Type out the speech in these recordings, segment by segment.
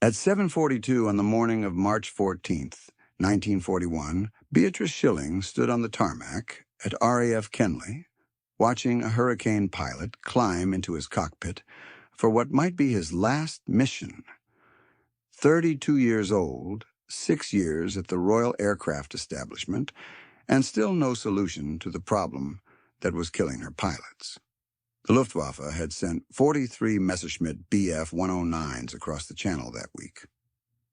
At 7:42 on the morning of March 14th, 1941, Beatrice Shilling stood on the tarmac at RAF Kenley, watching a Hurricane pilot climb into his cockpit for what might be his last mission. 32 years old, 6 years at the Royal Aircraft Establishment, and still no solution to the problem that was killing her pilots. The Luftwaffe had sent 43 Messerschmitt Bf-109’s across the channel that week.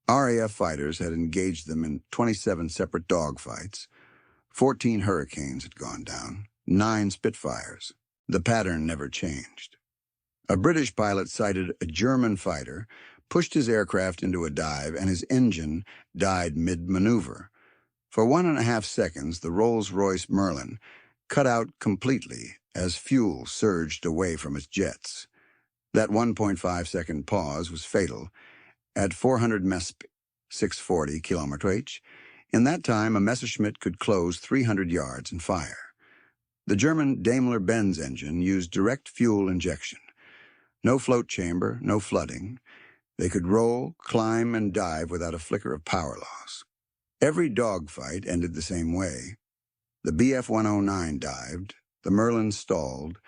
RAF fighters had engaged them in 27 separate dogfights. 14 Hurricanes had gone down, 9 Spitfires. The pattern never changed. A British pilot sighted a German fighter, pushed his aircraft into a dive, and his engine died mid-maneuver. For 1.5 seconds, the Rolls-Royce Merlin cut out completely as fuel surged away from its jets. That 1.5-second pause was fatal. At 400 MESP, 640 km/h, in that time a Messerschmitt could close 300 yards and fire. The German Daimler-Benz engine used direct fuel injection. No float chamber, no flooding. They could roll, climb, and dive without a flicker of power loss. Every dogfight ended the same way. The Bf-109 dived, the Merlin stalled,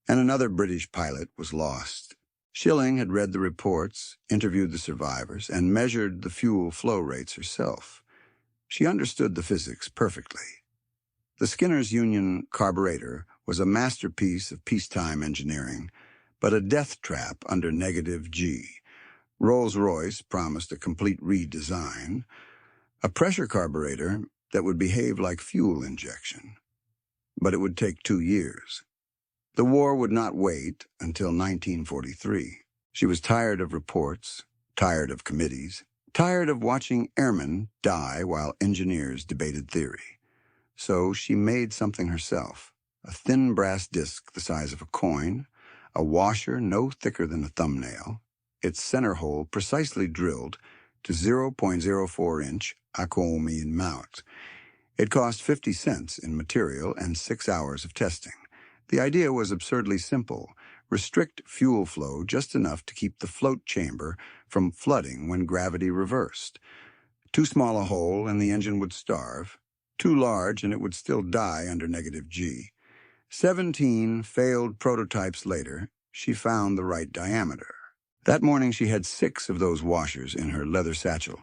and another British pilot was lost. Shilling had read the reports, interviewed the survivors, and measured the fuel flow rates herself. She understood the physics perfectly. The Skinner's Union carburetor was a masterpiece of peacetime engineering, but a death trap under -G. Rolls-Royce promised a complete redesign, a pressure carburetor that would behave like fuel injection. But it would take 2 years. The war would not wait until 1943. She was tired of reports, tired of committees, tired of watching airmen die while engineers debated theory. So she made something herself, a thin brass disc the size of a coin, a washer no thicker than a thumbnail, its center hole precisely drilled to 0.04-inch acromion mount. It cost 50 cents in material and 6 hours of testing. The idea was absurdly simple. Restrict fuel flow just enough to keep the float chamber from flooding when gravity reversed. Too small a hole and the engine would starve. Too large and it would still die under -G. 17 failed prototypes later, she found the right diameter. That morning she had 6 of those washers in her leather satchel,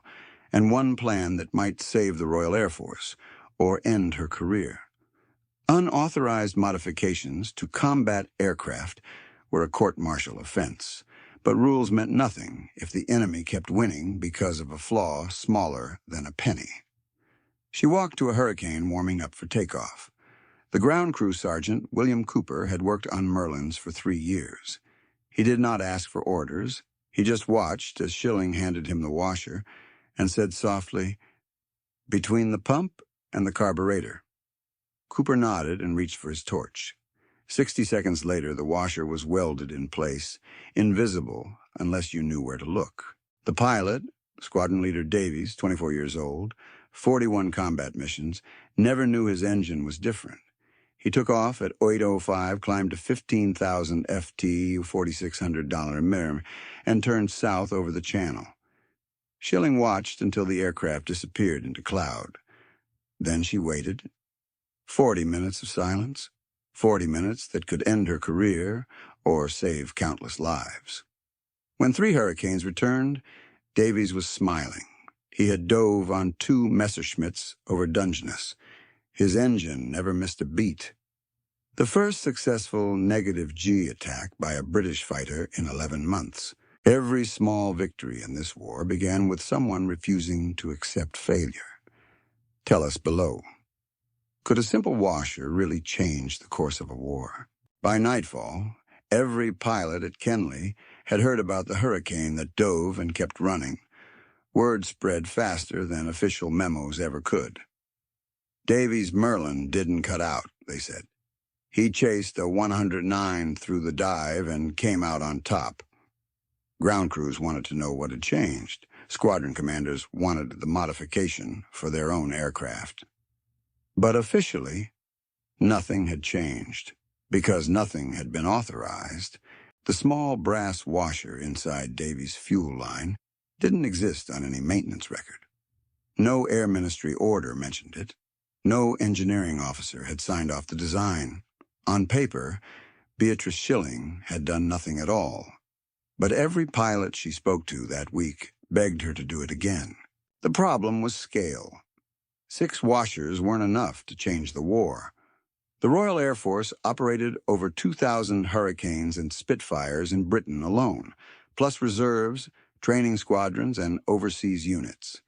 and one plan that might save the Royal Air Force or end her career. Unauthorized modifications to combat aircraft were a court-martial offense, but rules meant nothing if the enemy kept winning because of a flaw smaller than a penny. She walked to a Hurricane warming up for takeoff. The ground crew sergeant, William Cooper, had worked on Merlins for 3 years. He did not ask for orders. He just watched as Shilling handed him the washer and said softly, "Between the pump and the carburetor." Cooper nodded and reached for his torch. 60 seconds later, the washer was welded in place, invisible unless you knew where to look. The pilot, Squadron Leader Davies, 24 years old, 41 combat missions, never knew his engine was different. He took off at 8:05, climbed to 15,000 FT, $4,600 mir, and turned south over the channel. Shilling watched until the aircraft disappeared into cloud. Then she waited. 40 minutes of silence, 40 minutes that could end her career or save countless lives. When 3 Hurricanes returned, Davies was smiling. He had dove on 2 Messerschmitts over Dungeness. His engine never missed a beat. The first successful -G attack by a British fighter in 11 months. Every small victory in this war began with someone refusing to accept failure. Tell us below. Could a simple washer really change the course of a war? By nightfall, every pilot at Kenley had heard about the Hurricane that dove and kept running. Word spread faster than official memos ever could. Davies' Merlin didn't cut out, they said. He chased a 109 through the dive and came out on top. Ground crews wanted to know what had changed. Squadron commanders wanted the modification for their own aircraft. But officially, nothing had changed. Because nothing had been authorized, the small brass washer inside Davies' fuel line didn't exist on any maintenance record. No Air Ministry order mentioned it. No engineering officer had signed off the design. On paper, Beatrice Shilling had done nothing at all. But every pilot she spoke to that week begged her to do it again. The problem was scale. 6 washers weren't enough to change the war. The Royal Air Force operated over 2,000 Hurricanes and Spitfires in Britain alone, plus reserves, training squadrons, and overseas units.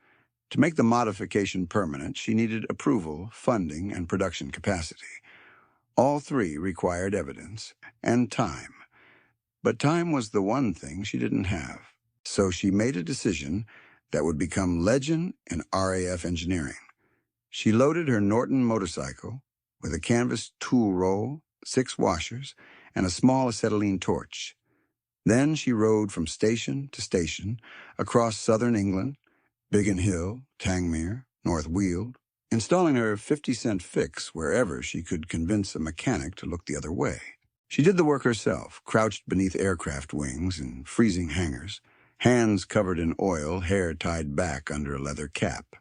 To make the modification permanent, she needed approval, funding, and production capacity. All 3 required evidence and time. But time was the one thing she didn't have. So she made a decision that would become legend in RAF engineering. She loaded her Norton motorcycle with a canvas tool roll, 6 washers, and a small acetylene torch. Then she rode from station to station across southern England, Biggin Hill, Tangmere, North Weald, installing her 50-cent fix wherever she could convince a mechanic to look the other way. She did the work herself, crouched beneath aircraft wings in freezing hangars, hands covered in oil, hair tied back under a leather cap.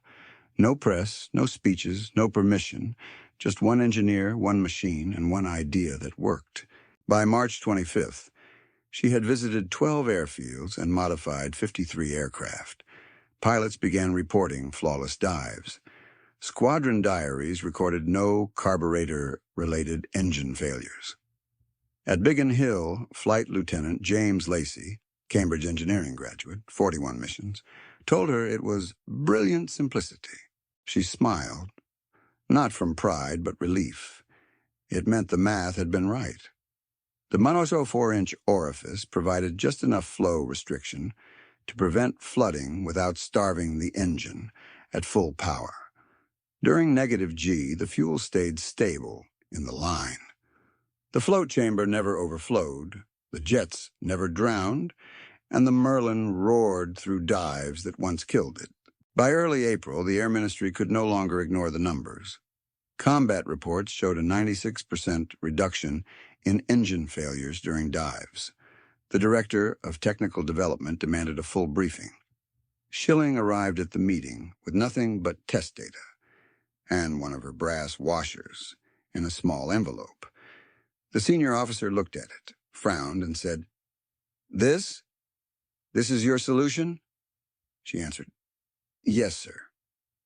No press, no speeches, no permission, just one engineer, one machine, and one idea that worked. By March 25th, she had visited 12 airfields and modified 53 aircraft. Pilots began reporting flawless dives. Squadron diaries recorded no carburetor-related engine failures. At Biggin Hill, Flight Lieutenant James Lacey, Cambridge engineering graduate, 41 missions, told her it was brilliant simplicity. She smiled, not from pride but relief. It meant the math had been right. The -04-inch orifice provided just enough flow restriction to prevent flooding without starving the engine at full power. During -G, the fuel stayed stable in the line. The float chamber never overflowed, the jets never drowned, and the Merlin roared through dives that once killed it. By early April, the Air Ministry could no longer ignore the numbers. Combat reports showed a 96% reduction in engine failures during dives. The Director of Technical Development demanded a full briefing. Shilling arrived at the meeting with nothing but test data and one of her brass washers in a small envelope. The senior officer looked at it, frowned, and said, This is your solution?" She answered, "Yes, sir,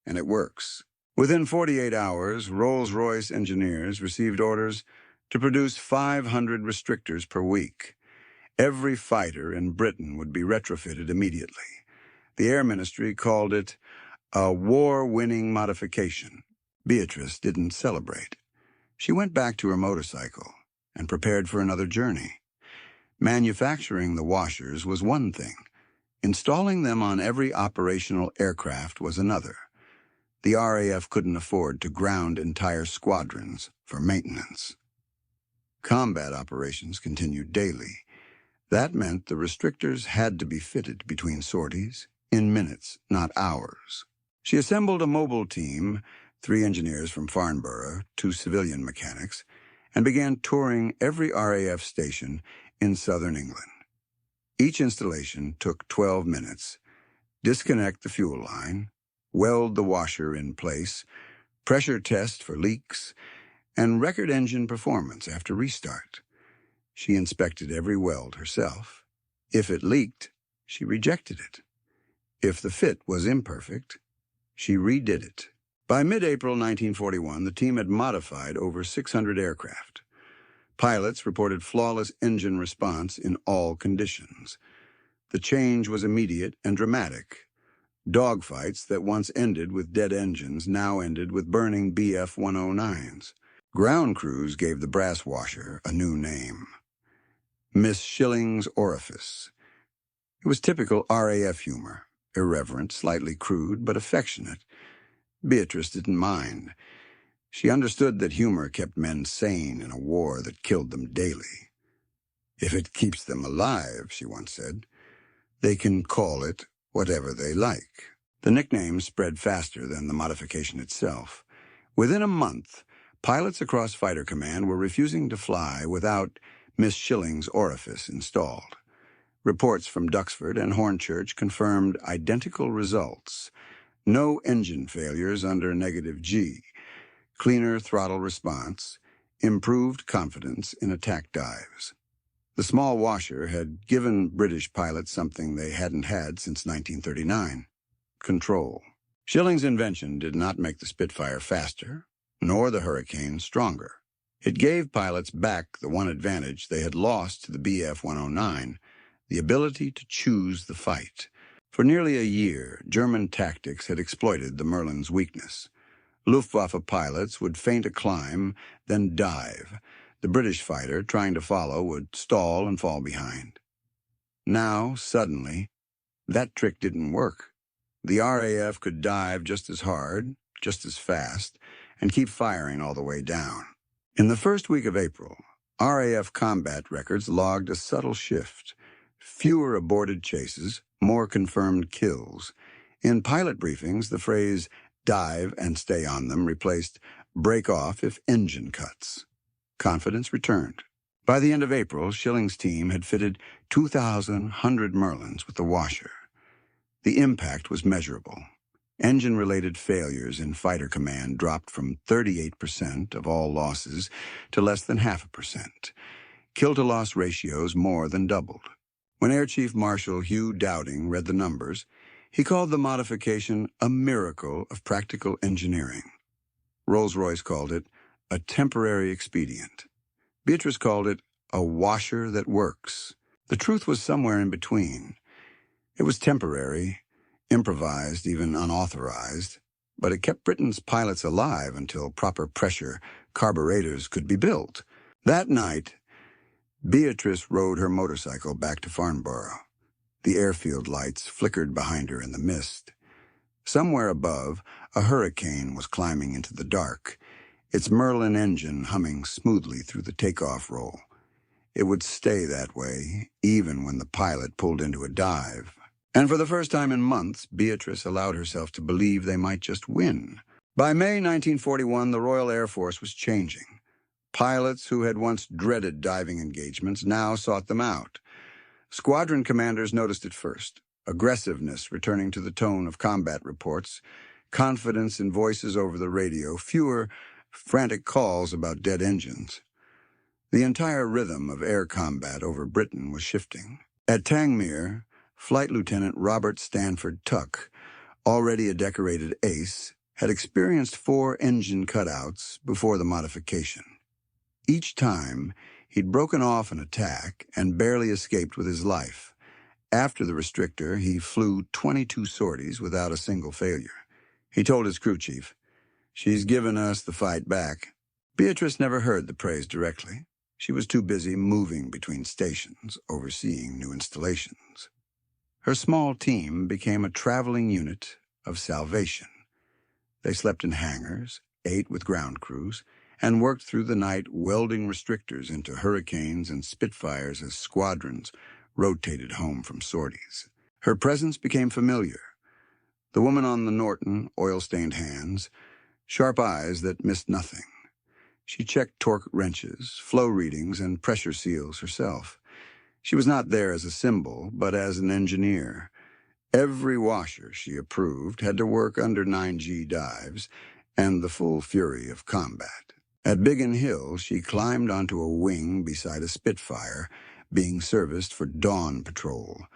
and it works." Within 48 hours, Rolls-Royce engineers received orders to produce 500 restrictors per week. Every fighter in Britain would be retrofitted immediately. The Air Ministry called it a war-winning modification. Beatrice didn't celebrate. She went back to her motorcycle and prepared for another journey. Manufacturing the washers was one thing. Installing them on every operational aircraft was another. The RAF couldn't afford to ground entire squadrons for maintenance. Combat operations continued daily. That meant the restrictors had to be fitted between sorties in minutes, not hours. She assembled a mobile team, 3 engineers from Farnborough, 2 civilian mechanics, and began touring every RAF station in southern England. Each installation took 12 minutes. Disconnect the fuel line, weld the washer in place, pressure test for leaks, and record engine performance after restart. She inspected every weld herself. If it leaked, she rejected it. If the fit was imperfect, she redid it. By mid-April 1941, the team had modified over 600 aircraft. Pilots reported flawless engine response in all conditions. The change was immediate and dramatic. Dogfights that once ended with dead engines now ended with burning Bf-109’s. Ground crews gave the brass washer a new name: Miss Shilling's Orifice. It was typical RAF humor, irreverent, slightly crude, but affectionate. Beatrice didn't mind. She understood that humor kept men sane in a war that killed them daily. "If it keeps them alive," she once said, "they can call it whatever they like." The nickname spread faster than the modification itself. Within a month, pilots across Fighter Command were refusing to fly without Miss Shilling's Orifice installed. Reports from Duxford and Hornchurch confirmed identical results. No engine failures under -G, cleaner throttle response, improved confidence in attack dives. The small washer had given British pilots something they hadn't had since 1939, control. Shilling's invention did not make the Spitfire faster, nor the Hurricane stronger. It gave pilots back the one advantage they had lost to the Bf-109, the ability to choose the fight. For nearly a year, German tactics had exploited the Merlin's weakness. Luftwaffe pilots would feint a climb, then dive. The British fighter, trying to follow, would stall and fall behind. Now, suddenly, that trick didn't work. The RAF could dive just as hard, just as fast, and keep firing all the way down. In the first week of April, RAF combat records logged a subtle shift. Fewer aborted chases, more confirmed kills. In pilot briefings, the phrase dive and stay on them replaced break off if engine cuts. Confidence returned. By the end of April, Shilling's team had fitted 2,100 Merlins with the washer. The impact was measurable. Engine-related failures in fighter command dropped from 38% of all losses to less than 0.5%. Kill-to-loss ratios more than doubled. When Air Chief Marshal Hugh Dowding read the numbers, he called the modification a miracle of practical engineering. Rolls-Royce called it a temporary expedient. Beatrice called it a washer that works. The truth was somewhere in between. It was temporary, improvised, even unauthorized, but it kept Britain's pilots alive until proper pressure carburetors could be built. That night, Beatrice rode her motorcycle back to Farnborough. The airfield lights flickered behind her in the mist. Somewhere above, a hurricane was climbing into the dark, its Merlin engine humming smoothly through the takeoff roll. It would stay that way, even when the pilot pulled into a dive. And for the first time in months, Beatrice allowed herself to believe they might just win. By May 1941, the Royal Air Force was changing. Pilots who had once dreaded diving engagements now sought them out. Squadron commanders noticed it first, aggressiveness returning to the tone of combat reports, confidence in voices over the radio, fewer frantic calls about dead engines. The entire rhythm of air combat over Britain was shifting. At Tangmere, Flight Lieutenant Robert Stanford Tuck, already a decorated ace, had experienced 4 engine cutouts before the modification. Each time, he'd broken off an attack and barely escaped with his life. After the restrictor, he flew 22 sorties without a single failure. He told his crew chief, "She's given us the fight back." Beatrice never heard the praise directly. She was too busy moving between stations, overseeing new installations. Her small team became a traveling unit of salvation. They slept in hangars, ate with ground crews, and worked through the night welding restrictors into Hurricanes and Spitfires as squadrons rotated home from sorties. Her presence became familiar. The woman on the Norton, oil-stained hands, sharp eyes that missed nothing. She checked torque wrenches, flow readings, and pressure seals herself. She was not there as a symbol, but as an engineer. Every washer she approved had to work under 9G dives and the full fury of combat. At Biggin Hill, she climbed onto a wing beside a Spitfire, being serviced for dawn patrol.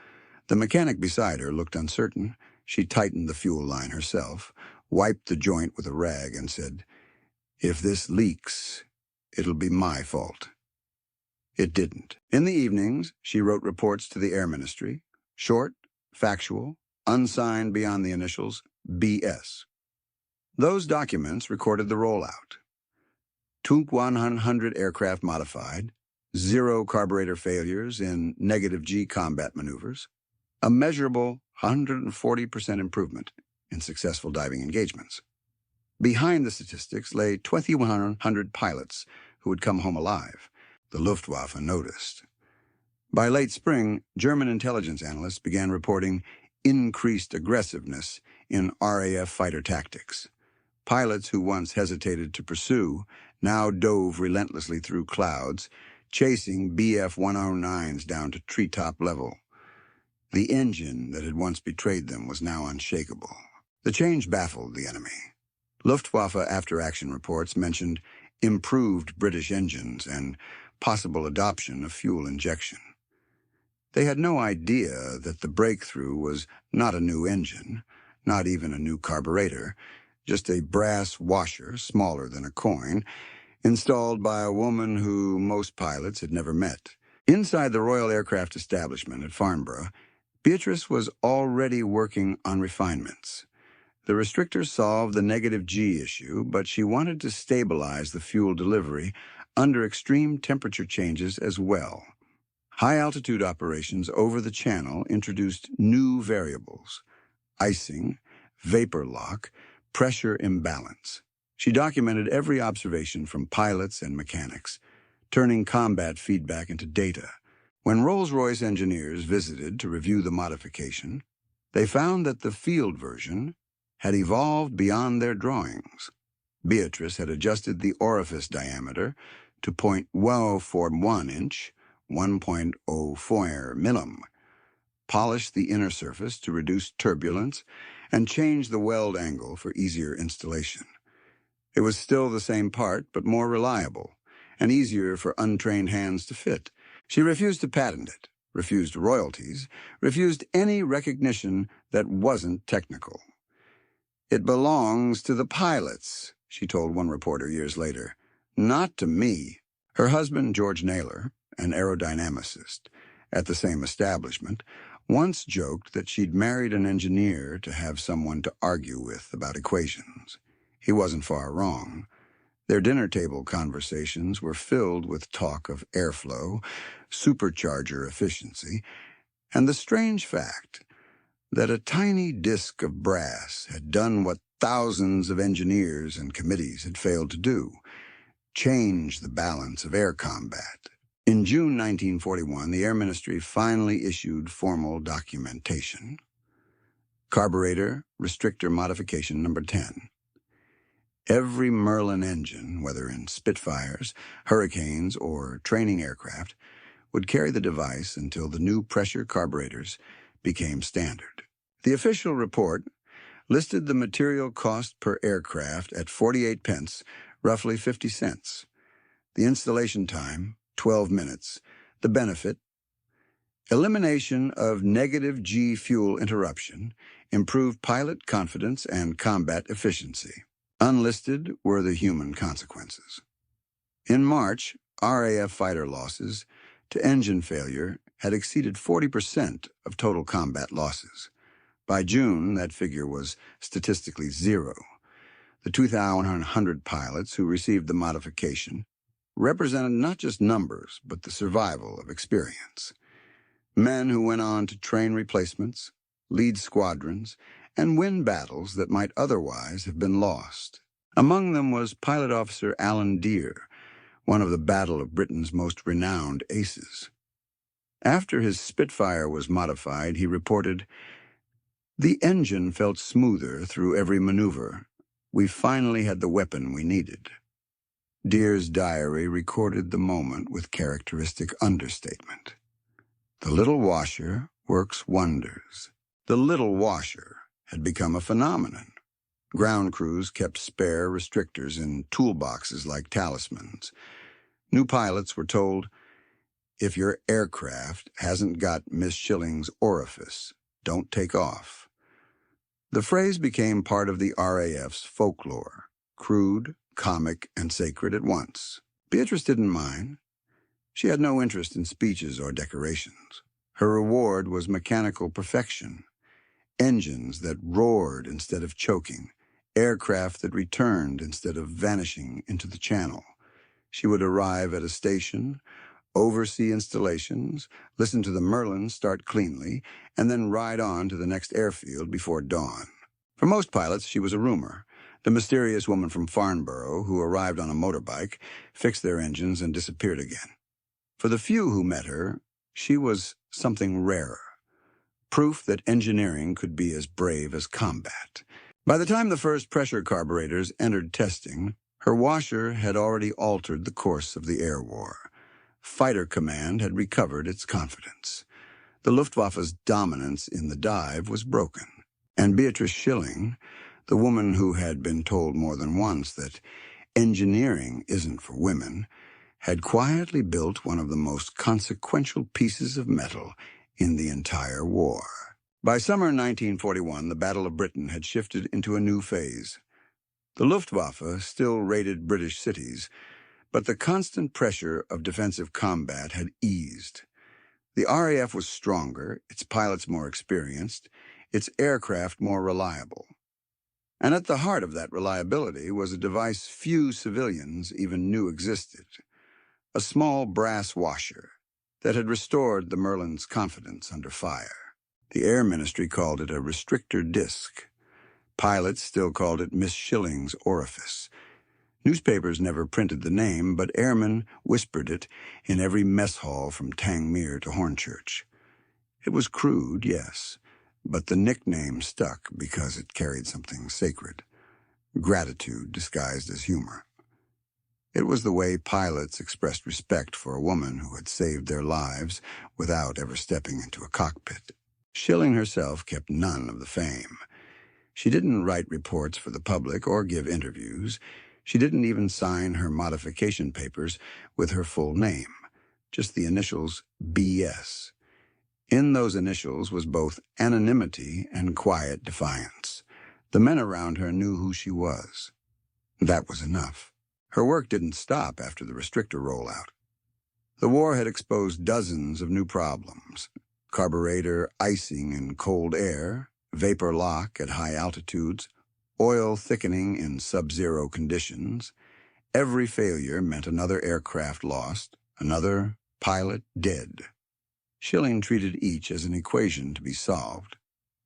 The mechanic beside her looked uncertain. She tightened the fuel line herself, wiped the joint with a rag, and said, "If this leaks, it'll be my fault." It didn't. In the evenings, she wrote reports to the Air Ministry, short, factual, unsigned beyond the initials, BS. Those documents recorded the rollout. 2,100 aircraft modified, 0 carburetor failures in -G combat maneuvers, a measurable 140% improvement in successful diving engagements. Behind the statistics lay 2,100 pilots who had come home alive. The Luftwaffe noticed. By late spring, German intelligence analysts began reporting increased aggressiveness in RAF fighter tactics. Pilots who once hesitated to pursue now dove relentlessly through clouds, chasing Bf-109’s down to treetop level. The engine that had once betrayed them was now unshakable. The change baffled the enemy. Luftwaffe after-action reports mentioned improved British engines and possible adoption of fuel injection. They had no idea that the breakthrough was not a new engine, not even a new carburetor, just a brass washer smaller than a coin, installed by a woman who most pilots had never met. Inside the Royal Aircraft Establishment at Farnborough, Beatrice was already working on refinements. The restrictor solved the negative G issue, but she wanted to stabilize the fuel delivery under extreme temperature changes as well. High-altitude operations over the channel introduced new variables: icing, vapor lock, pressure imbalance. She documented every observation from pilots and mechanics, turning combat feedback into data. When Rolls-Royce engineers visited to review the modification, they found that the field version had evolved beyond their drawings. Beatrice had adjusted the orifice diameter to 0.141 inch, 1.04 mm, polished the inner surface to reduce turbulence, and changed the weld angle for easier installation. It was still the same part, but more reliable, and easier for untrained hands to fit. She refused to patent it, refused royalties, refused any recognition that wasn't technical. "It belongs to the pilots," she told one reporter years later, "not to me." Her husband, George Naylor, an aerodynamicist at the same establishment, once joked that she'd married an engineer to have someone to argue with about equations. He wasn't far wrong. Their dinner table conversations were filled with talk of airflow, supercharger efficiency, and the strange fact that a tiny disk of brass had done what thousands of engineers and committees had failed to do: change the balance of air combat. In June 1941, the Air Ministry finally issued formal documentation. Carburetor Restrictor Modification Number 10. Every Merlin engine, whether in Spitfires, Hurricanes, or training aircraft, would carry the device until the new pressure carburetors became standard. The official report listed the material cost per aircraft at 48 pence, roughly 50 cents. The installation time, 12 minutes. The benefit: elimination of negative G fuel interruption, improved pilot confidence and combat efficiency. Unlisted were the human consequences. In March, RAF fighter losses to engine failure had exceeded 40% of total combat losses. By June, that figure was statistically zero. The 2,100 pilots who received the modification represented not just numbers, but the survival of experience. Men who went on to train replacements, lead squadrons, and win battles that might otherwise have been lost. Among them was Pilot Officer Alan Deere, one of the Battle of Britain's most renowned aces. After his Spitfire was modified, he reported, "The engine felt smoother through every maneuver. We finally had the weapon we needed." Deere's diary recorded the moment with characteristic understatement. "The little washer works wonders." The little washer had become a phenomenon. Ground crews kept spare restrictors in toolboxes like talismans. New pilots were told, "If your aircraft hasn't got Miss Shilling's orifice, don't take off." The phrase became part of the RAF's folklore, crude, comic, and sacred at once. Beatrice didn't mind. She had no interest in speeches or decorations. Her reward was mechanical perfection: engines that roared instead of choking, aircraft that returned instead of vanishing into the channel. She would arrive at a station, oversee installations, listen to the Merlin start cleanly, and then ride on to the next airfield before dawn. For most pilots, she was a rumor, the mysterious woman from Farnborough who arrived on a motorbike, fixed their engines, and disappeared again. For the few who met her, she was something rarer, proof that engineering could be as brave as combat. By the time the first pressure carburetors entered testing, her washer had already altered the course of the air war. Fighter command had recovered its confidence. The Luftwaffe's dominance in the dive was broken, and Beatrice Shilling, the woman who had been told more than once that engineering isn't for women, had quietly built one of the most consequential pieces of metal in the entire war. By summer 1941, the Battle of Britain had shifted into a new phase. The Luftwaffe still raided British cities, but the constant pressure of defensive combat had eased. The RAF was stronger, its pilots more experienced, its aircraft more reliable. And at the heart of that reliability was a device few civilians even knew existed, a small brass washer that had restored the Merlin's confidence under fire. The Air Ministry called it a restrictor disc. Pilots still called it Miss Shilling's orifice. Newspapers never printed the name, but airmen whispered it in every mess hall from Tangmere to Hornchurch. It was crude, yes, but the nickname stuck because it carried something sacred, gratitude disguised as humor. It was the way pilots expressed respect for a woman who had saved their lives without ever stepping into a cockpit. Shilling herself kept none of the fame. She didn't write reports for the public or give interviews. She didn't even sign her modification papers with her full name, just the initials BS. In those initials was both anonymity and quiet defiance. The men around her knew who she was. That was enough. Her work didn't stop after the restrictor rollout. The war had exposed dozens of new problems: carburetor icing in cold air, vapor lock at high altitudes, oil thickening in sub-zero conditions. Every failure meant another aircraft lost, another pilot dead. Shilling treated each as an equation to be solved,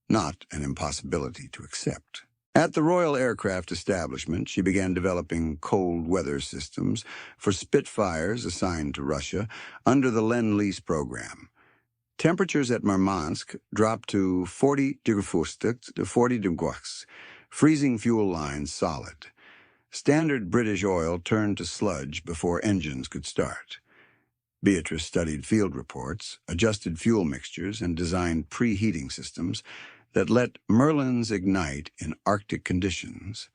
not an impossibility to accept. At the Royal Aircraft Establishment, she began developing cold weather systems for Spitfires assigned to Russia under the Lend-Lease program. Temperatures at Murmansk dropped to 40 degrees to 40 degrees, freezing fuel lines solid. Standard British oil turned to sludge before engines could start. Beatrice studied field reports, adjusted fuel mixtures, and designed preheating systems that let Merlins ignite in Arctic conditions.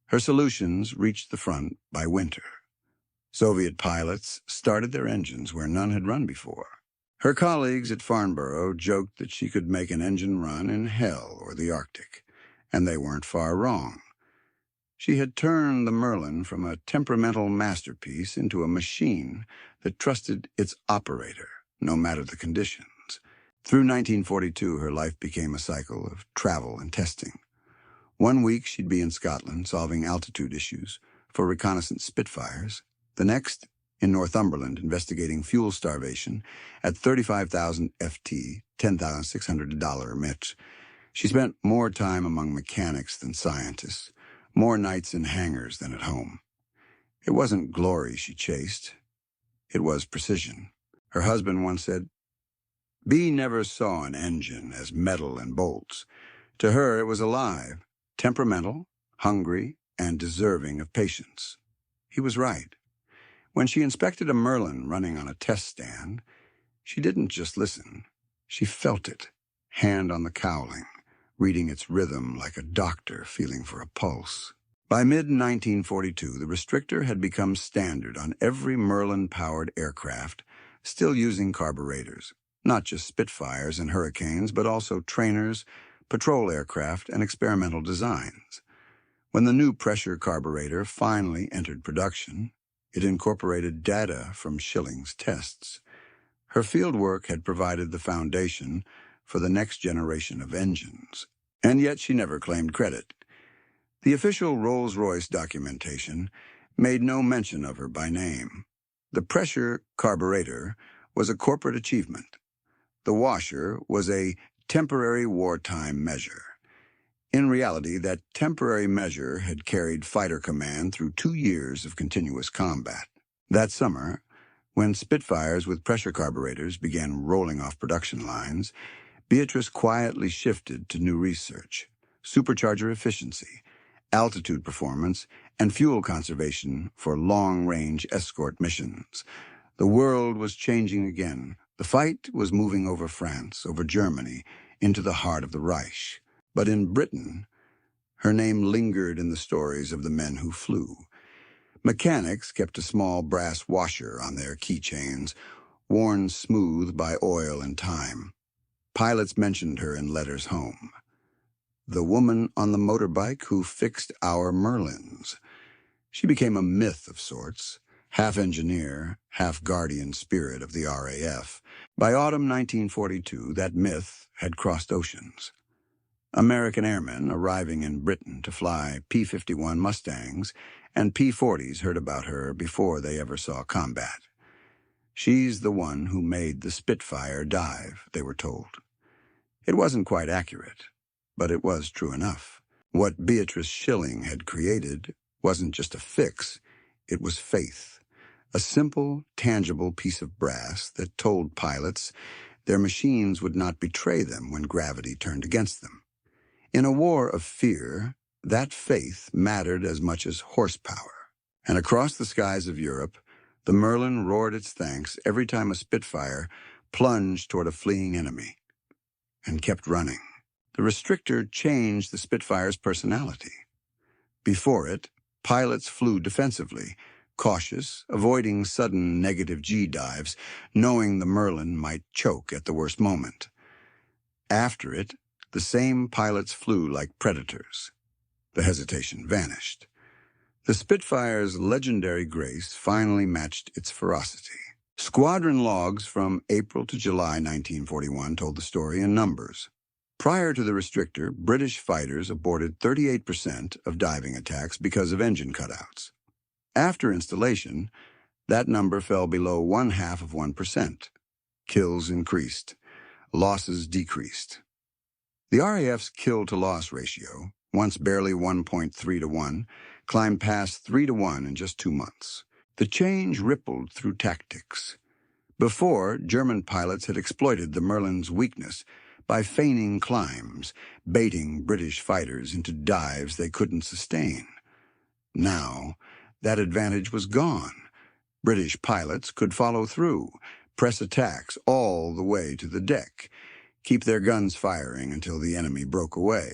Her solutions reached the front by winter. Soviet pilots started their engines where none had run before. Her colleagues at Farnborough joked that she could make an engine run in hell or the Arctic, and they weren't far wrong. She had turned the Merlin from a temperamental masterpiece into a machine that trusted its operator, no matter the conditions. Through 1942, her life became a cycle of travel and testing. One week, she'd be in Scotland solving altitude issues for reconnaissance Spitfires. The next, in Northumberland, investigating fuel starvation at 35,000 FT, $10,600 a mitch. She spent more time among mechanics than scientists, more nights in hangars than at home. It wasn't glory she chased. It was precision. Her husband once said, "Bee never saw an engine as metal and bolts. To her it was alive, temperamental, hungry, and deserving of patience." He was right. When she inspected a Merlin running on a test stand, she didn't just listen. She felt it, hand on the cowling, reading its rhythm like a doctor feeling for a pulse. By mid-1942, the restrictor had become standard on every Merlin-powered aircraft, still using carburetors, not just Spitfires and Hurricanes, but also trainers, patrol aircraft, and experimental designs. When the new pressure carburetor finally entered production, it incorporated data from Shilling's tests. Her fieldwork had provided the foundation for the next generation of engines, and yet she never claimed credit. The official Rolls-Royce documentation made no mention of her by name. The pressure carburetor was a corporate achievement. The washer was a temporary wartime measure. In reality, that temporary measure had carried fighter command through 2 years of continuous combat. That summer, when Spitfires with pressure carburetors began rolling off production lines, Beatrice quietly shifted to new research: supercharger efficiency, altitude performance, and fuel conservation for long-range escort missions. The world was changing again, The fight was moving over France, over Germany, into the heart of the Reich. But in Britain, her name lingered in the stories of the men who flew. Mechanics kept a small brass washer on their keychains, worn smooth by oil and time. Pilots mentioned her in letters home. The woman on the motorbike who fixed our Merlins. She became a myth of sorts, half engineer, half guardian spirit of the RAF. By autumn 1942, that myth had crossed oceans. American airmen arriving in Britain to fly P-51 Mustangs and P-40s heard about her before they ever saw combat. She's the one who made the Spitfire dive, they were told. It wasn't quite accurate, but it was true enough. What Beatrice Shilling had created wasn't just a fix, it was faith. A simple, tangible piece of brass that told pilots their machines would not betray them when gravity turned against them. In a war of fear, that faith mattered as much as horsepower. And across the skies of Europe, the Merlin roared its thanks every time a Spitfire plunged toward a fleeing enemy and kept running. The restrictor changed the Spitfire's personality. Before it, pilots flew defensively, cautious, avoiding sudden negative G dives, knowing the Merlin might choke at the worst moment. After it, the same pilots flew like predators. The hesitation vanished. The Spitfire's legendary grace finally matched its ferocity. Squadron logs from April to July 1941 told the story in numbers. Prior to the restrictor, British fighters aborted 38% of diving attacks because of engine cutouts. After installation, that number fell below 0.5%. Kills increased. Losses decreased. The RAF's kill-to-loss ratio, once barely 1.3 to 1, climbed past 3 to 1 in just 2 months. The change rippled through tactics. Before, German pilots had exploited the Merlin's weakness by feigning climbs, baiting British fighters into dives they couldn't sustain. Now, that advantage was gone. British pilots could follow through, press attacks all the way to the deck, keep their guns firing until the enemy broke away.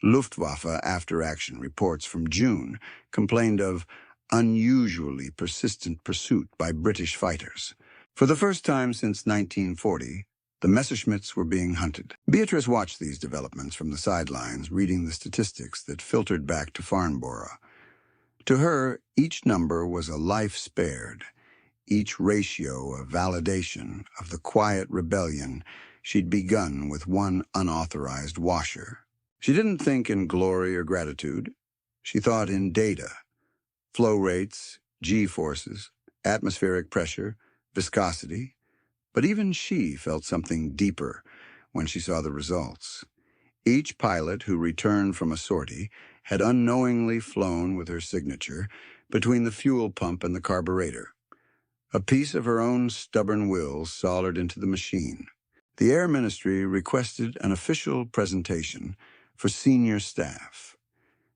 Luftwaffe after-action reports from June complained of unusually persistent pursuit by British fighters. For the first time since 1940, the Messerschmitts were being hunted. Beatrice watched these developments from the sidelines, reading the statistics that filtered back to Farnborough. To her, each number was a life spared, each ratio a validation of the quiet rebellion she'd begun with one unauthorized washer. She didn't think in glory or gratitude. She thought in data, flow rates, G-forces, atmospheric pressure, viscosity. But even she felt something deeper when she saw the results. Each pilot who returned from a sortie had unknowingly flown with her signature between the fuel pump and the carburetor. A piece of her own stubborn will soldered into the machine. The Air Ministry requested an official presentation for senior staff.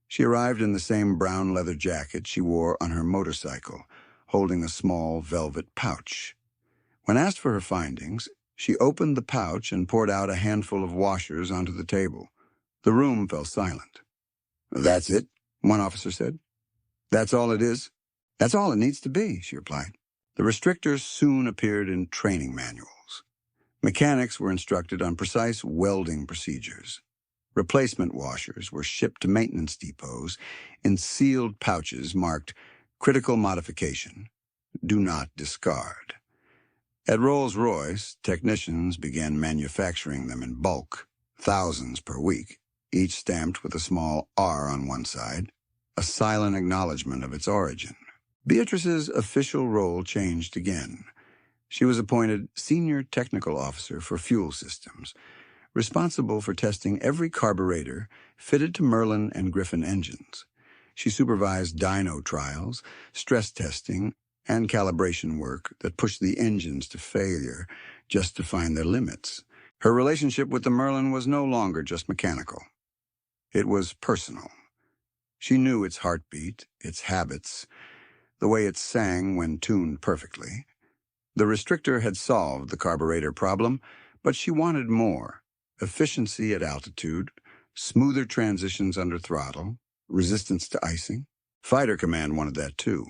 She arrived in the same brown leather jacket she wore on her motorcycle, holding a small velvet pouch. When asked for her findings, she opened the pouch and poured out a handful of washers onto the table. The room fell silent. "That's it," one officer said. "That's all it is?" "That's all it needs to be," she replied. The restrictors soon appeared in training manuals. Mechanics were instructed on precise welding procedures. Replacement washers were shipped to maintenance depots in sealed pouches marked critical modification, do not discard. At Rolls-Royce, technicians began manufacturing them in bulk, thousands per week, each stamped with a small R on one side, a silent acknowledgement of its origin. Beatrice's official role changed again. She was appointed Senior Technical Officer for Fuel Systems, responsible for testing every carburetor fitted to Merlin and Griffin engines. She supervised dyno trials, stress testing, and calibration work that pushed the engines to failure just to find their limits. Her relationship with the Merlin was no longer just mechanical. It was personal. She knew its heartbeat, its habits, the way it sang when tuned perfectly. The restrictor had solved the carburetor problem, but she wanted more: efficiency at altitude, smoother transitions under throttle, resistance to icing. Fighter Command wanted that too.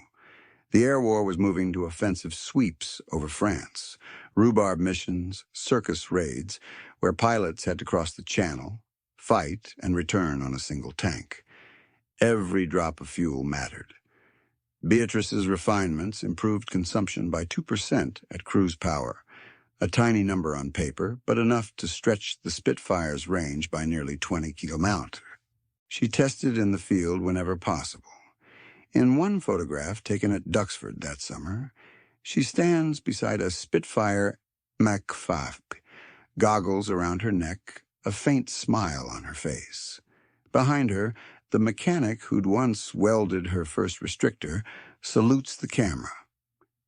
The air war was moving to offensive sweeps over France, rhubarb missions, circus raids, where pilots had to cross the channel, fight, and return on a single tank. Every drop of fuel mattered. Beatrice's refinements improved consumption by 2% at cruise power, a tiny number on paper, but enough to stretch the Spitfire's range by nearly 20 kilometers. She tested in the field whenever possible. In one photograph taken at Duxford that summer, she stands beside a Spitfire Mach 5, goggles around her neck, a faint smile on her face. Behind her, the mechanic who'd once welded her first restrictor salutes the camera.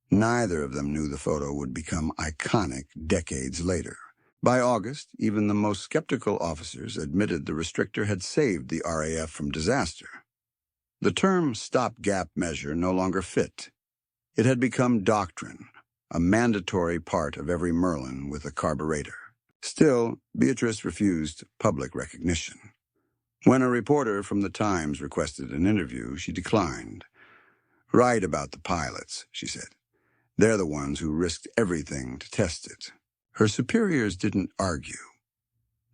Neither of them knew the photo would become iconic decades later. By August, even the most skeptical officers admitted the restrictor had saved the RAF from disaster. The term stopgap measure no longer fit. It had become doctrine, a mandatory part of every Merlin with a carburetor. Still, Beatrice refused public recognition. When a reporter from the Times requested an interview, she declined. "Write about the pilots," she said. "They're the ones who risked everything to test it." Her superiors didn't argue.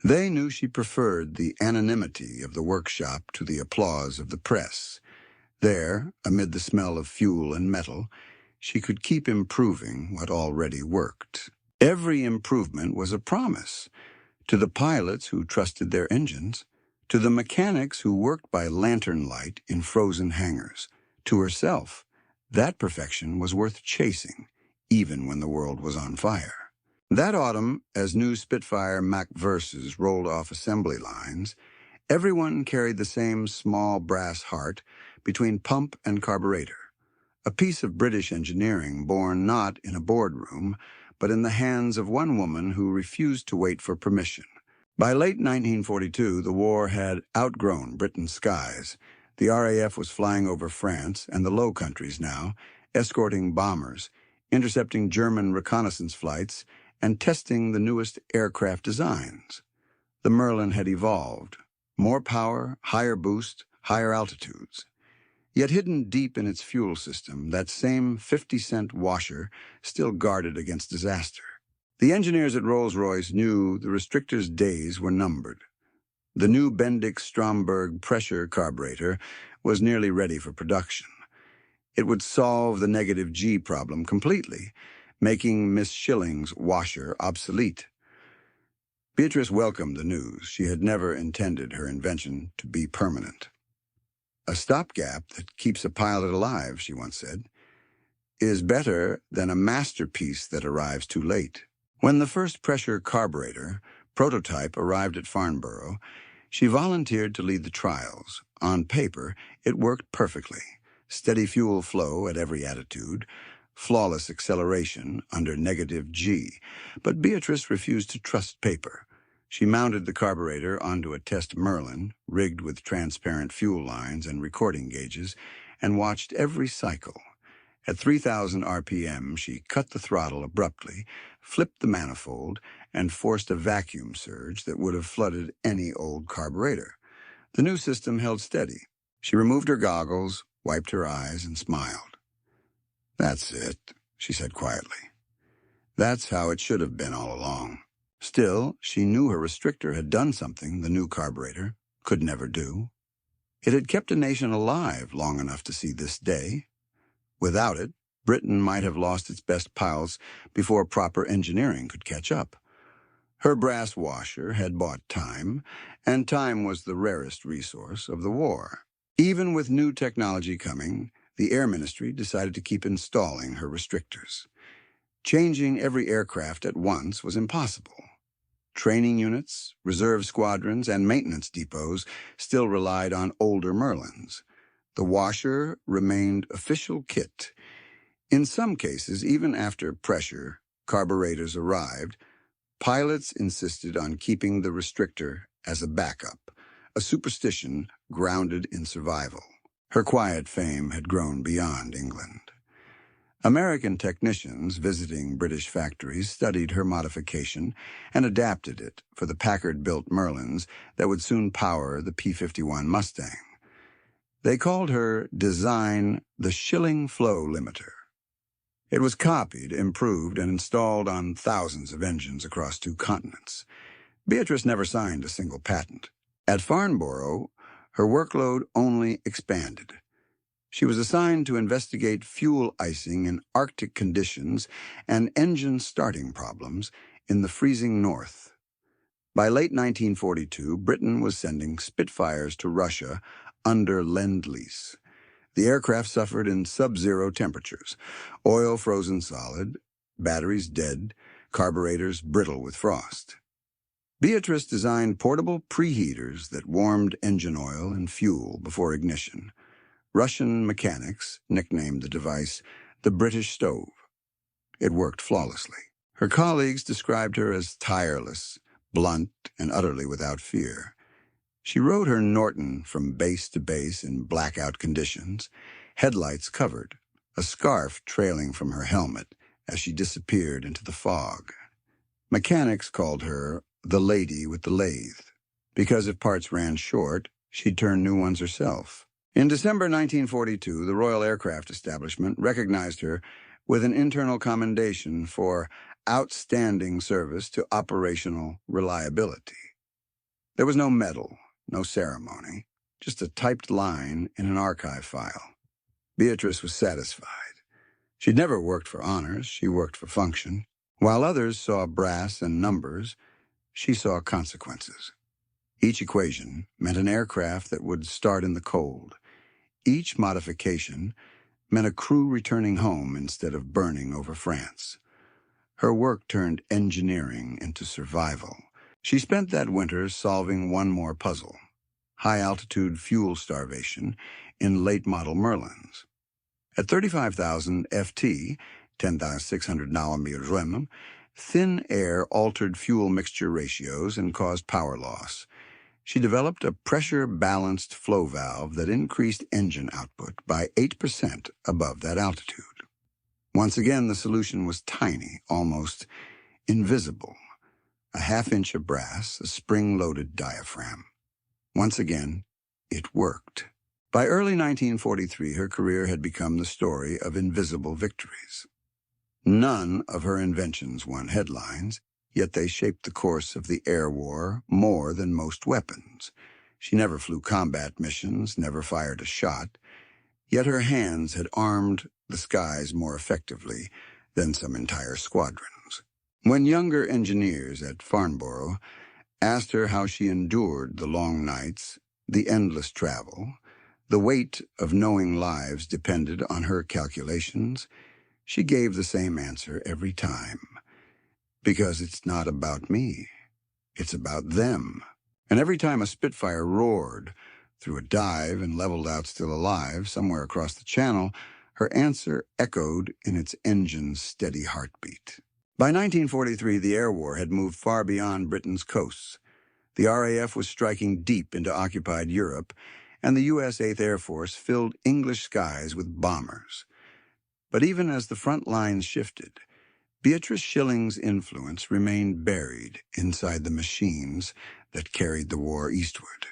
They knew she preferred the anonymity of the workshop to the applause of the press. There, amid the smell of fuel and metal, she could keep improving what already worked. Every improvement was a promise, to the pilots who trusted their engines, to the mechanics who worked by lantern light in frozen hangars, to herself. That perfection was worth chasing, even when the world was on fire. That autumn, as new Spitfire Mach verses rolled off assembly lines, everyone carried the same small brass heart between pump and carburetor, a piece of British engineering born not in a boardroom, but in the hands of one woman who refused to wait for permission. By late 1942, the war had outgrown Britain's skies. The RAF was flying over France and the Low Countries now, escorting bombers, intercepting German reconnaissance flights, and testing the newest aircraft designs. The Merlin had evolved. More power, higher boost, higher altitudes. Yet hidden deep in its fuel system, that same 50-cent washer still guarded against disaster. The engineers at Rolls-Royce knew the restrictor's days were numbered. The new Bendix-Stromberg pressure carburetor was nearly ready for production. It would solve the negative G problem completely, making Miss Shilling's washer obsolete. Beatrice welcomed the news. She had never intended her invention to be permanent. "A stopgap that keeps a pilot alive," she once said, "is better than a masterpiece that arrives too late." When the first pressure carburetor prototype arrived at Farnborough, she volunteered to lead the trials. On paper, it worked perfectly. Steady fuel flow at every attitude, flawless acceleration under negative G. But Beatrice refused to trust paper. She mounted the carburetor onto a test Merlin, rigged with transparent fuel lines and recording gauges, and watched every cycle. At 3,000 RPM, she cut the throttle abruptly, flipped the manifold, and forced a vacuum surge that would have flooded any old carburetor. The new system held steady. She removed her goggles, wiped her eyes, and smiled. "That's it," she said quietly. "That's how it should have been all along." Still, she knew her restrictor had done something the new carburetor could never do. It had kept a nation alive long enough to see this day. Without it, Britain might have lost its best pilots before proper engineering could catch up. Her brass washer had bought time, and time was the rarest resource of the war. Even with new technology coming, the Air Ministry decided to keep installing her restrictors. Changing every aircraft at once was impossible. Training units, reserve squadrons, and maintenance depots still relied on older Merlins. The washer remained official kit. In some cases, even after pressure carburetors arrived, pilots insisted on keeping the restrictor as a backup, a superstition grounded in survival. Her quiet fame had grown beyond England. American technicians visiting British factories studied her modification and adapted it for the Packard-built Merlins that would soon power the P-51 Mustang. They called her design the Shilling Flow Limiter. It was copied, improved, and installed on thousands of engines across 2 continents. Beatrice never signed a single patent. At Farnborough, her workload only expanded. She was assigned to investigate fuel icing in Arctic conditions and engine starting problems in the freezing north. By late 1942, Britain was sending Spitfires to Russia under Lend-Lease. The aircraft suffered in sub-zero temperatures, oil frozen solid, batteries dead, carburetors brittle with frost. Beatrice designed portable preheaters that warmed engine oil and fuel before ignition. Russian mechanics nicknamed the device the British stove. It worked flawlessly. Her colleagues described her as tireless, blunt, and utterly without fear. She rode her Norton from base to base in blackout conditions, headlights covered, a scarf trailing from her helmet as she disappeared into the fog. Mechanics called her the lady with the lathe, because if parts ran short, she'd turn new ones herself. In December 1942, the Royal Aircraft Establishment recognized her with an internal commendation for outstanding service to operational reliability. There was no medal, no ceremony, just a typed line in an archive file. Beatrice was satisfied. She'd never worked for honors, she worked for function. While others saw brass and numbers, she saw consequences. Each equation meant an aircraft that would start in the cold. Each modification meant a crew returning home instead of burning over France. Her work turned engineering into survival. She spent that winter solving one more puzzle: high-altitude fuel starvation in late-model Merlins. At 35,000 FT, 10,600 nm, thin air altered fuel mixture ratios and caused power loss. She developed a pressure-balanced flow valve that increased engine output by 8% above that altitude. Once again, the solution was tiny, almost invisible. A half-inch of brass, a spring-loaded diaphragm. Once again, it worked. By early 1943, her career had become the story of invisible victories. None of her inventions won headlines, yet they shaped the course of the air war more than most weapons. She never flew combat missions, never fired a shot, yet her hands had armed the skies more effectively than some entire squadrons. When younger engineers at Farnborough asked her how she endured the long nights, the endless travel, the weight of knowing lives depended on her calculations, she gave the same answer every time. Because it's not about me. It's about them. And every time a Spitfire roared through a dive and leveled out still alive somewhere across the channel, her answer echoed in its engine's steady heartbeat. By 1943, the air war had moved far beyond Britain's coasts. The RAF was striking deep into occupied Europe, and the U.S. 8th Air Force filled English skies with bombers. But even as the front lines shifted, Beatrice Shilling's influence remained buried inside the machines that carried the war eastward.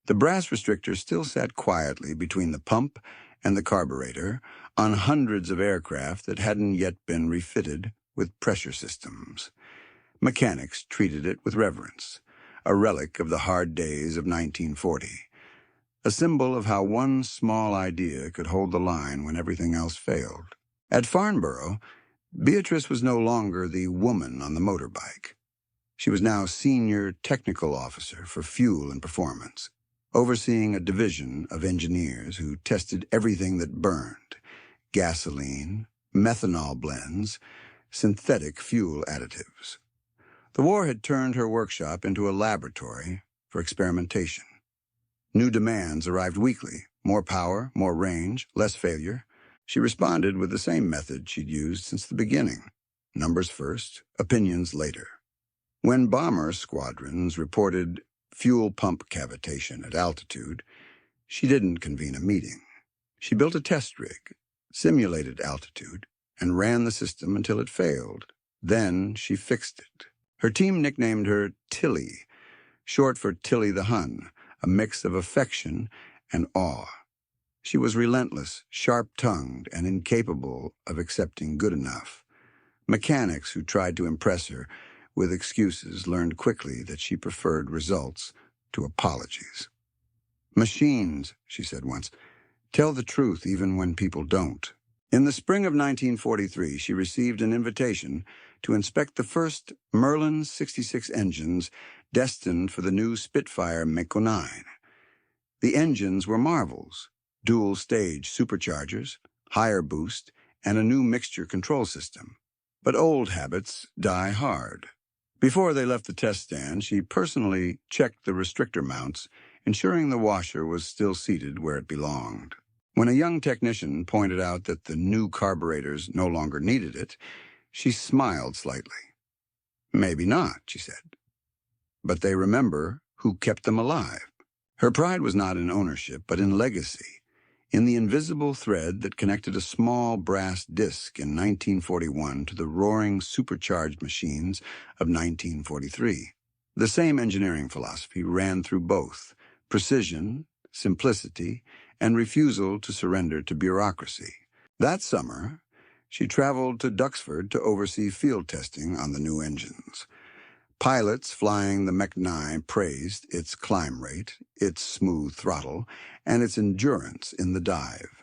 The brass restrictor still sat quietly between the pump and the carburetor on hundreds of aircraft that hadn't yet been refitted with pressure systems. Mechanics treated it with reverence, a relic of the hard days of 1940, a symbol of how one small idea could hold the line when everything else failed. At Farnborough, Beatrice was no longer the woman on the motorbike. She was now senior technical officer for fuel and performance, overseeing a division of engineers who tested everything that burned: gasoline, methanol blends, synthetic fuel additives. The war had turned her workshop into a laboratory for experimentation. New demands arrived weekly: more power, more range, less failure. She responded with the same method she'd used since the beginning: numbers first, opinions later. When bomber squadrons reported fuel pump cavitation at altitude, she didn't convene a meeting. She built a test rig, simulated altitude, and ran the system until it failed. Then she fixed it. Her team nicknamed her Tilly, short for Tilly the Hun, a mix of affection and awe. She was relentless, sharp-tongued, and incapable of accepting good enough. Mechanics who tried to impress her with excuses learned quickly that she preferred results to apologies. "Machines," she said once, "tell the truth even when people don't." In the spring of 1943, she received an invitation to inspect the first Merlin 66 engines destined for the new Spitfire Mk-9. The engines were marvels: dual-stage superchargers, higher boost, and a new mixture control system. But old habits die hard. Before they left the test stand, she personally checked the restrictor mounts, ensuring the washer was still seated where it belonged. When a young technician pointed out that the new carburetors no longer needed it, she smiled slightly. "Maybe not," she said. "But they remember who kept them alive." Her pride was not in ownership, but in legacy, in the invisible thread that connected a small brass disc in 1941 to the roaring supercharged machines of 1943. The same engineering philosophy ran through both: precision, simplicity, and refusal to surrender to bureaucracy. That summer, she traveled to Duxford to oversee field testing on the new engines. Pilots flying the Mk-9 praised its climb rate, its smooth throttle, and its endurance in the dive.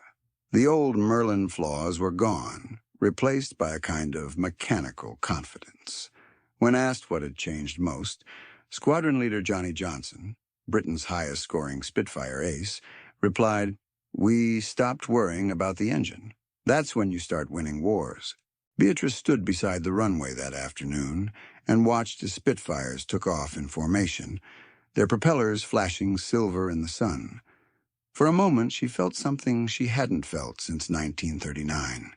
The old Merlin flaws were gone, replaced by a kind of mechanical confidence. When asked what had changed most, Squadron Leader Johnny Johnson, Britain's highest-scoring Spitfire ace, replied, "We stopped worrying about the engine. That's when you start winning wars." Beatrice stood beside the runway that afternoon and watched as Spitfires took off in formation, their propellers flashing silver in the sun. For a moment, she felt something she hadn't felt since 1939: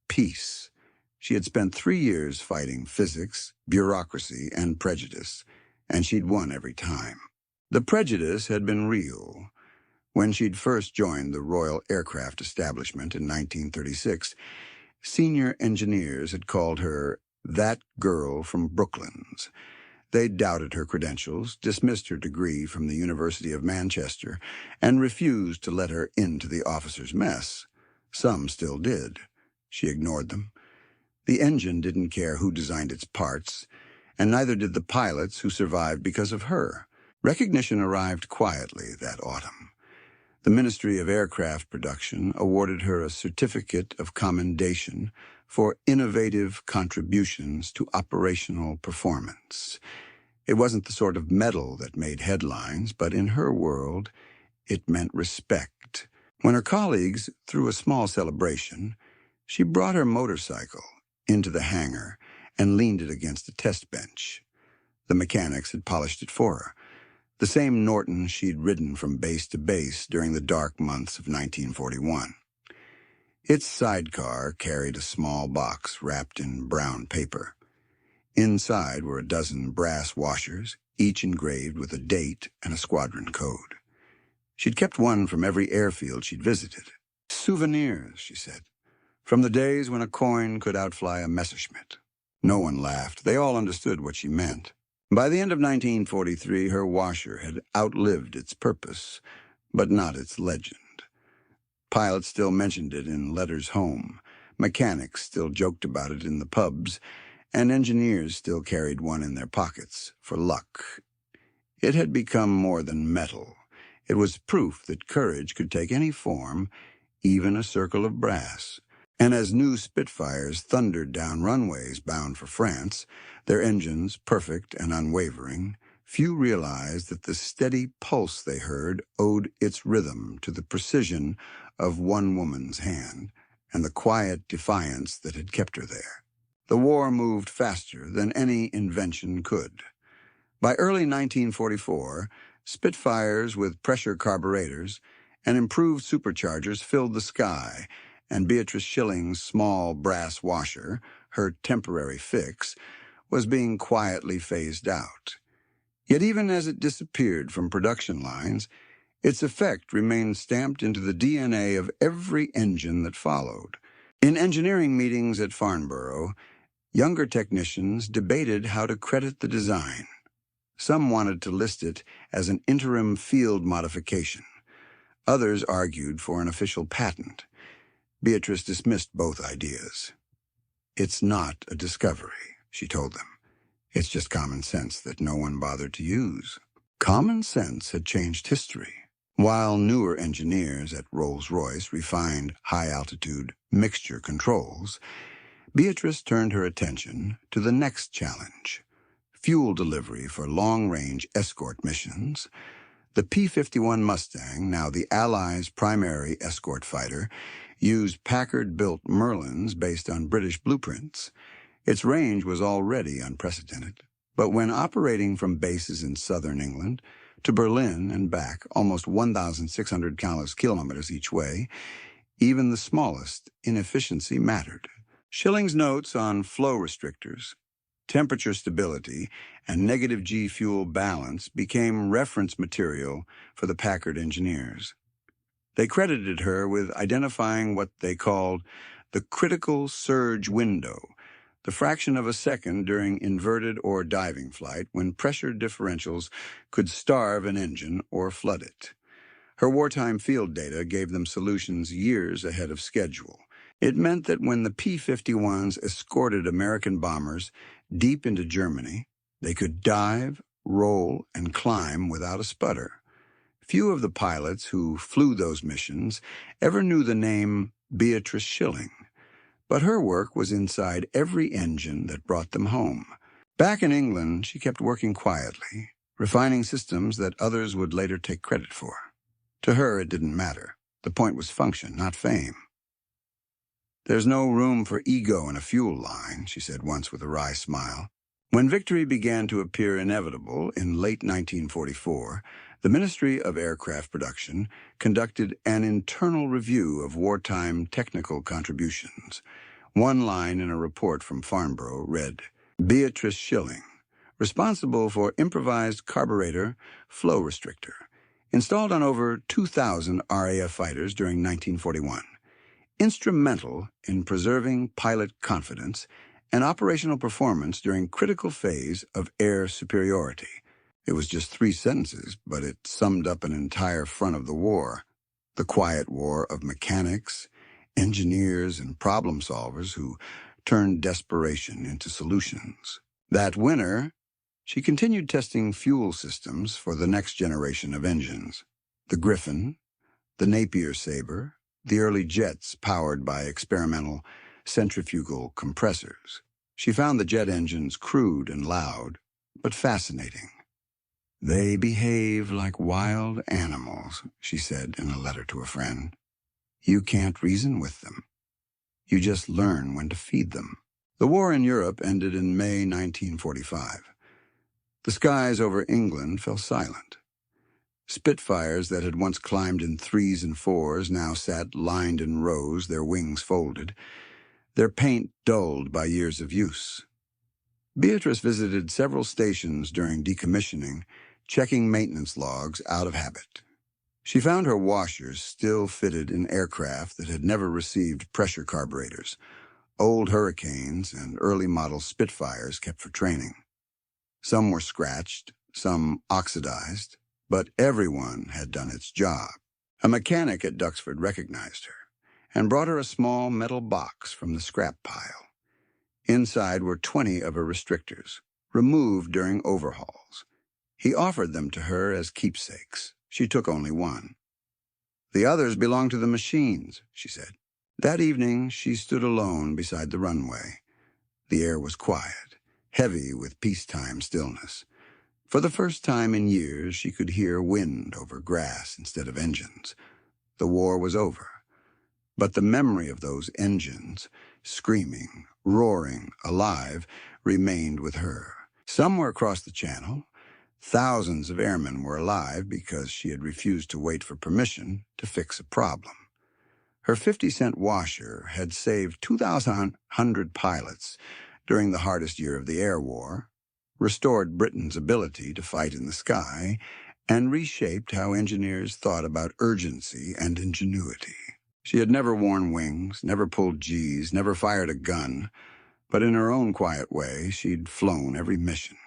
peace. She had spent 3 years fighting physics, bureaucracy, and prejudice, and she'd won every time. The prejudice had been real. When she'd first joined the Royal Aircraft Establishment in 1936, senior engineers had called her "that girl from Brooklands." They doubted her credentials, dismissed her degree from the University of Manchester, and refused to let her into the officers' mess. Some still did. She ignored them. The engine didn't care who designed its parts, and neither did the pilots who survived because of her. Recognition arrived quietly that autumn. The Ministry of Aircraft Production awarded her a certificate of commendation for innovative contributions to operational performance. It wasn't the sort of medal that made headlines, but in her world, it meant respect. When her colleagues threw a small celebration, she brought her motorcycle into the hangar and leaned it against a test bench. The mechanics had polished it for her, the same Norton she'd ridden from base to base during the dark months of 1941. Its sidecar carried a small box wrapped in brown paper. Inside were a dozen brass washers, each engraved with a date and a squadron code. She'd kept one from every airfield she'd visited. "Souvenirs," she said, "from the days when a coin could outfly a Messerschmitt." No one laughed. They all understood what she meant. By the end of 1943, her washer had outlived its purpose, but not its legend. Pilots still mentioned it in letters home, mechanics still joked about it in the pubs, and engineers still carried one in their pockets for luck. It had become more than metal. It was proof that courage could take any form, even a circle of brass. And as new Spitfires thundered down runways bound for France, their engines perfect and unwavering, few realized that the steady pulse they heard owed its rhythm to the precision of one woman's hand and the quiet defiance that had kept her there. The war moved faster than any invention could. By early 1944, Spitfires with pressure carburetors and improved superchargers filled the sky, and Beatrice Shilling's small brass washer, her temporary fix, was being quietly phased out. Yet even as it disappeared from production lines, its effect remained stamped into the DNA of every engine that followed. In engineering meetings at Farnborough, younger technicians debated how to credit the design. Some wanted to list it as an interim field modification. Others argued for an official patent. Beatrice dismissed both ideas. "It's not a discovery," she told them. "It's just common sense that no one bothered to use." Common sense had changed history. While newer engineers at Rolls-Royce refined high-altitude mixture controls, Beatrice turned her attention to the next challenge: fuel delivery for long-range escort missions. The P-51 Mustang, now the Allies' primary escort fighter, used Packard-built Merlins based on British blueprints. Its range was already unprecedented, but when operating from bases in southern England to Berlin and back, almost 1,600 kilometers each way, even the smallest inefficiency mattered. Shilling's notes on flow restrictors, temperature stability, and negative G fuel balance became reference material for the Packard engineers. They credited her with identifying what they called the critical surge window, the fraction of a second during inverted or diving flight when pressure differentials could starve an engine or flood it. Her wartime field data gave them solutions years ahead of schedule. It meant that when the P-51s escorted American bombers deep into Germany, they could dive, roll, and climb without a sputter. Few of the pilots who flew those missions ever knew the name Beatrice Shilling, but her work was inside every engine that brought them home. Back in England, she kept working quietly, refining systems that others would later take credit for. To her, it didn't matter. The point was function, not fame. "There's no room for ego in a fuel line," she said once with a wry smile. When victory began to appear inevitable in late 1944, the Ministry of Aircraft Production conducted an internal review of wartime technical contributions. One line in a report from Farnborough read, "Beatrice Shilling, responsible for improvised carburetor flow restrictor, installed on over 2,000 RAF fighters during 1941. Instrumental in preserving pilot confidence and operational performance during critical phase of air superiority." It was just 3 sentences, but it summed up an entire front of the war. The quiet war of mechanics, engineers, and problem solvers who turned desperation into solutions. That winter, she continued testing fuel systems for the next generation of engines. The Griffin, the Napier Sabre, the early jets powered by experimental centrifugal compressors. She found the jet engines crude and loud, but fascinating. "They behave like wild animals," she said in a letter to a friend. "You can't reason with them. You just learn when to feed them." The war in Europe ended in May 1945. The skies over England fell silent. Spitfires that had once climbed in 3s and 4s now sat lined in rows, their wings folded, their paint dulled by years of use. Beatrice visited several stations during decommissioning, checking maintenance logs out of habit. She found her washers still fitted in aircraft that had never received pressure carburetors, old Hurricanes and early model Spitfires kept for training. Some were scratched, some oxidized, but everyone had done its job. A mechanic at Duxford recognized her and brought her a small metal box from the scrap pile. Inside were 20 of her restrictors, removed during overhauls. He offered them to her as keepsakes. She took only one. "The others belong to the machines," she said. That evening, she stood alone beside the runway. The air was quiet, heavy with peacetime stillness. For the first time in years, she could hear wind over grass instead of engines. The war was over. But the memory of those engines, screaming, roaring, alive, remained with her. Somewhere across the channel, thousands of airmen were alive because she had refused to wait for permission to fix a problem. Her 50-cent washer had saved 2,100 pilots during the hardest year of the air war, restored Britain's ability to fight in the sky, and reshaped how engineers thought about urgency and ingenuity. She had never worn wings, never pulled Gs, never fired a gun, but in her own quiet way, she'd flown every mission.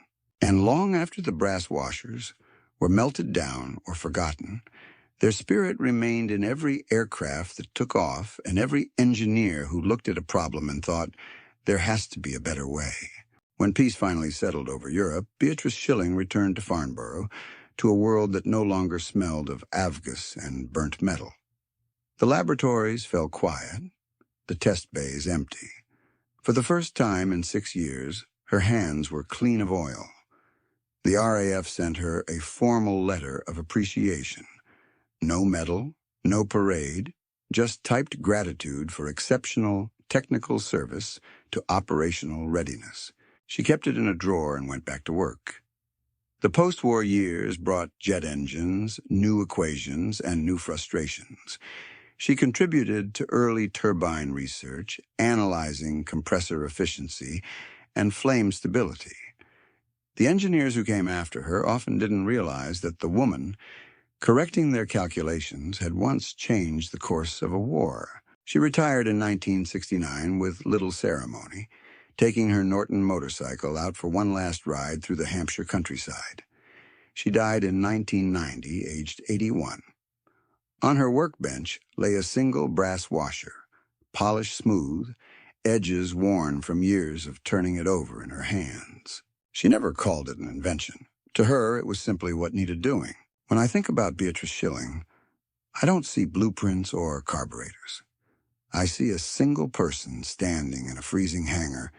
And long after the brass washers were melted down or forgotten, their spirit remained in every aircraft that took off and every engineer who looked at a problem and thought, there has to be a better way. When peace finally settled over Europe, Beatrice Shilling returned to Farnborough, to a world that no longer smelled of avgas and burnt metal. The laboratories fell quiet, the test bays empty. For the first time in 6 years, her hands were clean of oil. The RAF sent her a formal letter of appreciation. No medal, no parade, just typed gratitude for exceptional technical service to operational readiness. She kept it in a drawer and went back to work. The post-war years brought jet engines, new equations, and new frustrations. She contributed to early turbine research, analyzing compressor efficiency and flame stability. The engineers who came after her often didn't realize that the woman, correcting their calculations, had once changed the course of a war. She retired in 1969 with little ceremony, taking her Norton motorcycle out for one last ride through the Hampshire countryside. She died in 1990, aged 81. On her workbench lay a single brass washer, polished smooth, edges worn from years of turning it over in her hands. She never called it an invention. To her, it was simply what needed doing. When I think about Beatrice Shilling, I don't see blueprints or carburetors. I see a single person standing in a freezing hangar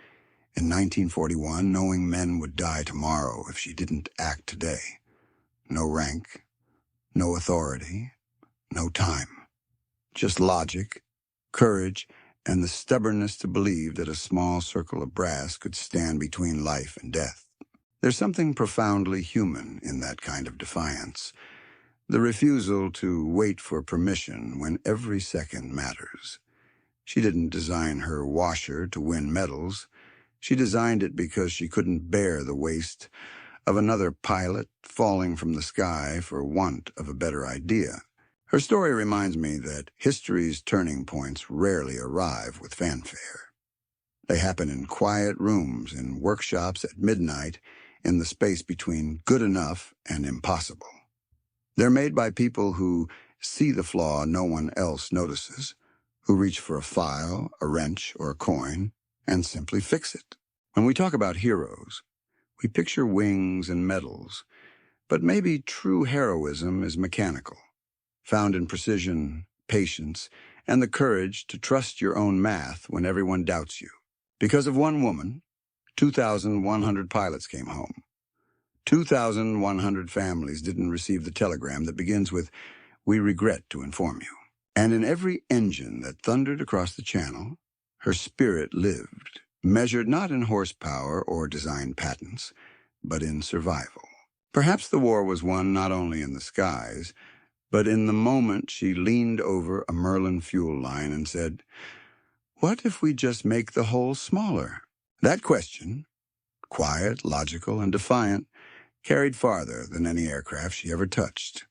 in 1941, knowing men would die tomorrow if she didn't act today. No rank, no authority, no time. Just logic, courage, and the stubbornness to believe that a small circle of brass could stand between life and death. There's something profoundly human in that kind of defiance. The refusal to wait for permission when every second matters. She didn't design her washer to win medals. She designed it because she couldn't bear the waste of another pilot falling from the sky for want of a better idea. Her story reminds me that history's turning points rarely arrive with fanfare. They happen in quiet rooms, in workshops at midnight, in the space between good enough and impossible. They're made by people who see the flaw no one else notices, who reach for a file, a wrench, or a coin, and simply fix it. When we talk about heroes, we picture wings and medals, but maybe true heroism is mechanical, found in precision, patience, and the courage to trust your own math when everyone doubts you. Because of one woman, 2,100 pilots came home. 2,100 families didn't receive the telegram that begins with, "We regret to inform you." And in every engine that thundered across the channel, her spirit lived, measured not in horsepower or design patents, but in survival. Perhaps the war was won not only in the skies, but in the moment she leaned over a Merlin fuel line and said, "What if we just make the hole smaller?" That question, quiet, logical, and defiant, carried farther than any aircraft she ever touched.